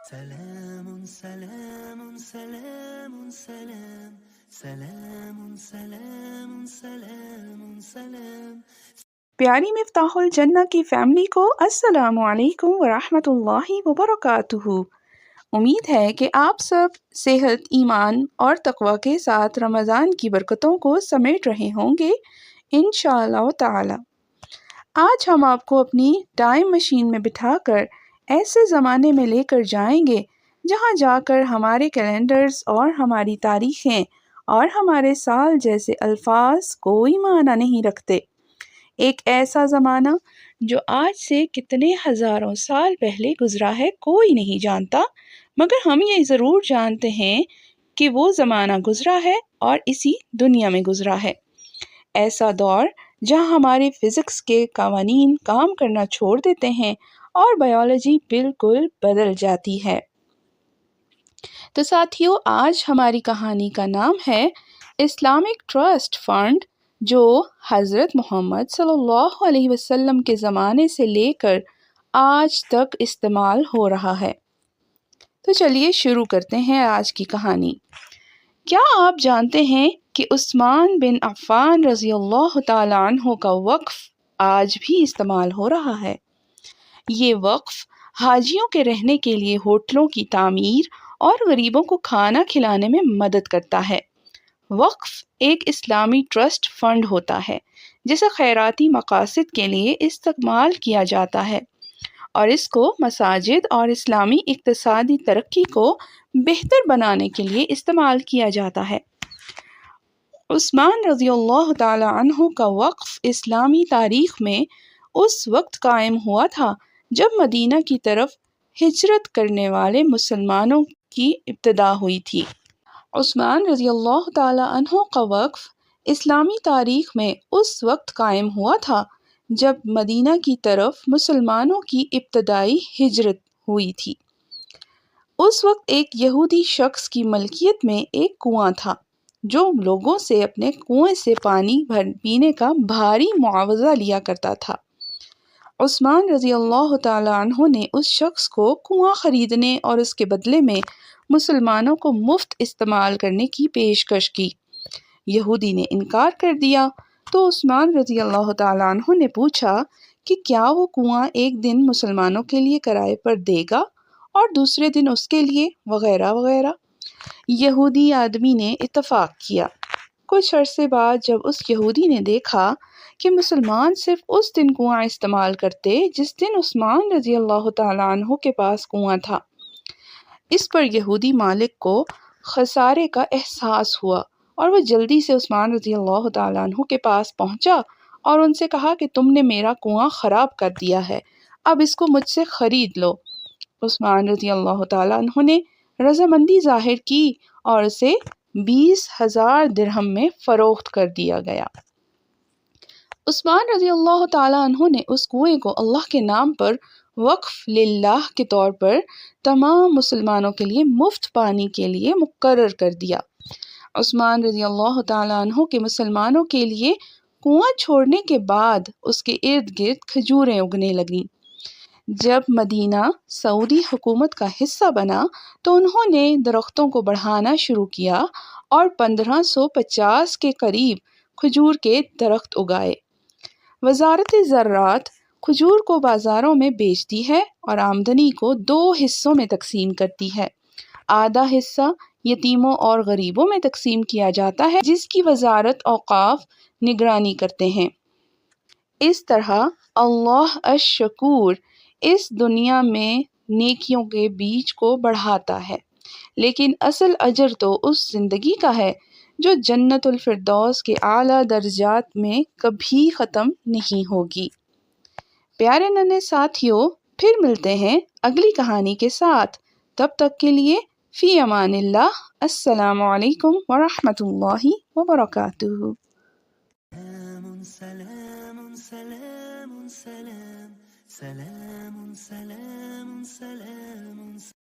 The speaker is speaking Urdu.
سلام سلام سلام سلام سلام سلام سلام سلام. پیاری مفتاح الجنہ کی فیملی کو السلام علیکم ورحمۃ اللہ وبرکاتہ۔ امید ہے کہ آپ سب صحت، ایمان اور تقوی کے ساتھ رمضان کی برکتوں کو سمیٹ رہے ہوں گے انشاءاللہ تعالی۔ آج ہم آپ کو اپنی ٹائم مشین میں بٹھا کر ایسے زمانے میں لے کر جائیں گے جہاں جا کر ہمارے کیلنڈرز اور ہماری تاریخیں اور ہمارے سال جیسے الفاظ کوئی معنی نہیں رکھتے۔ ایک ایسا زمانہ جو آج سے کتنے ہزاروں سال پہلے گزرا ہے کوئی نہیں جانتا، مگر ہم یہ ضرور جانتے ہیں کہ وہ زمانہ گزرا ہے اور اسی دنیا میں گزرا ہے۔ ایسا دور جہاں ہمارے فزکس کے قوانین کام کرنا چھوڑ دیتے ہیں اور بائیولوجی بالکل بدل جاتی ہے۔ تو ساتھیو، آج ہماری کہانی کا نام ہے اسلامک ٹرسٹ فنڈ، جو حضرت محمد صلی اللہ علیہ وسلم کے زمانے سے لے کر آج تک استعمال ہو رہا ہے۔ تو چلیے شروع کرتے ہیں آج کی کہانی۔ کیا آپ جانتے ہیں کہ عثمان بن عفان رضی اللہ تعالیٰ عنہ کا وقف آج بھی استعمال ہو رہا ہے؟ یہ وقف حاجیوں کے رہنے کے لیے ہوٹلوں کی تعمیر اور غریبوں کو کھانا کھلانے میں مدد کرتا ہے۔ وقف ایک اسلامی ٹرسٹ فنڈ ہوتا ہے جسے خیراتی مقاصد کے لیے استعمال کیا جاتا ہے، اور اس کو مساجد اور اسلامی اقتصادی ترقی کو بہتر بنانے کے لیے استعمال کیا جاتا ہے۔ عثمان رضی اللہ تعالی عنہ کا وقف اسلامی تاریخ میں اس وقت قائم ہوا تھا جب مدینہ کی طرف ہجرت کرنے والے مسلمانوں کی ابتدا ہوئی تھی۔ عثمان رضی اللہ تعالی عنہ کا وقف اسلامی تاریخ میں اس وقت قائم ہوا تھا جب مدینہ کی طرف مسلمانوں کی ابتدائی ہجرت ہوئی تھی۔ اس وقت ایک یہودی شخص کی ملکیت میں ایک کنواں تھا جو لوگوں سے اپنے کنویں سے پانی پینے کا بھاری معاوضہ لیا کرتا تھا۔ عثمان رضی اللہ تعالی عنہ نے اس شخص کو کنواں خریدنے اور اس کے بدلے میں مسلمانوں کو مفت استعمال کرنے کی پیشکش کی۔ یہودی نے انکار کر دیا تو عثمان رضی اللہ تعالیٰ عنہ نے پوچھا کہ کیا وہ کنواں ایک دن مسلمانوں کے لیے کرائے پر دے گا اور دوسرے دن اس کے لیے، وغیرہ وغیرہ۔ یہودی آدمی نے اتفاق کیا۔ کچھ عرصے بعد جب اس یہودی نے دیکھا کہ مسلمان صرف اس دن کنواں استعمال کرتے جس دن عثمان رضی اللہ تعالیٰ عنہ کے پاس کنواں تھا، اس پر یہودی مالک کو خسارے کا احساس ہوا اور وہ جلدی سے عثمان رضی اللہ تعالیٰ عنہ کے پاس پہنچا اور ان سے کہا کہ تم نے میرا کنواں خراب کر دیا ہے، اب اس کو مجھ سے خرید لو۔ عثمان رضی اللہ تعالیٰ عنہ نے رضامندی ظاہر کی اور اسے 20,000 درہم میں فروخت کر دیا گیا۔ عثمان رضی اللہ تعالیٰ عنہ نے اس کنویں کو اللہ کے نام پر وقف للہ کے طور پر تمام مسلمانوں کے لیے مفت پانی کے لیے مقرر کر دیا۔ عثمان رضی اللہ تعالیٰ عنہ کے مسلمانوں کے لیے کنواں چھوڑنے کے بعد اس کے ارد گرد کھجوریں اگنے لگیں۔ جب مدینہ سعودی حکومت کا حصہ بنا تو انہوں نے درختوں کو بڑھانا شروع کیا اور 1550 کے قریب کھجور کے درخت اگائے۔ وزارت زراعت کھجور کو بازاروں میں بیچتی ہے اور آمدنی کو 2 حصوں میں تقسیم کرتی ہے۔ آدھا حصہ یتیموں اور غریبوں میں تقسیم کیا جاتا ہے جس کی وزارت اوقاف نگرانی کرتے ہیں۔ اس طرح اللہ الشکور اس دنیا میں نیکیوں کے بیج کو بڑھاتا ہے، لیکن اصل اجر تو اس زندگی کا ہے جو جنت الفردوس کے اعلیٰ درجات میں کبھی ختم نہیں ہوگی۔ پیارے ننھے ساتھیوں، پھر ملتے ہیں اگلی کہانی کے ساتھ، تب تک کے لیے فی امان اللہ۔ السلام علیکم ورحمۃ اللہ وبرکاتہ۔ سلام سلام سلام سلام سلام سلام سلام.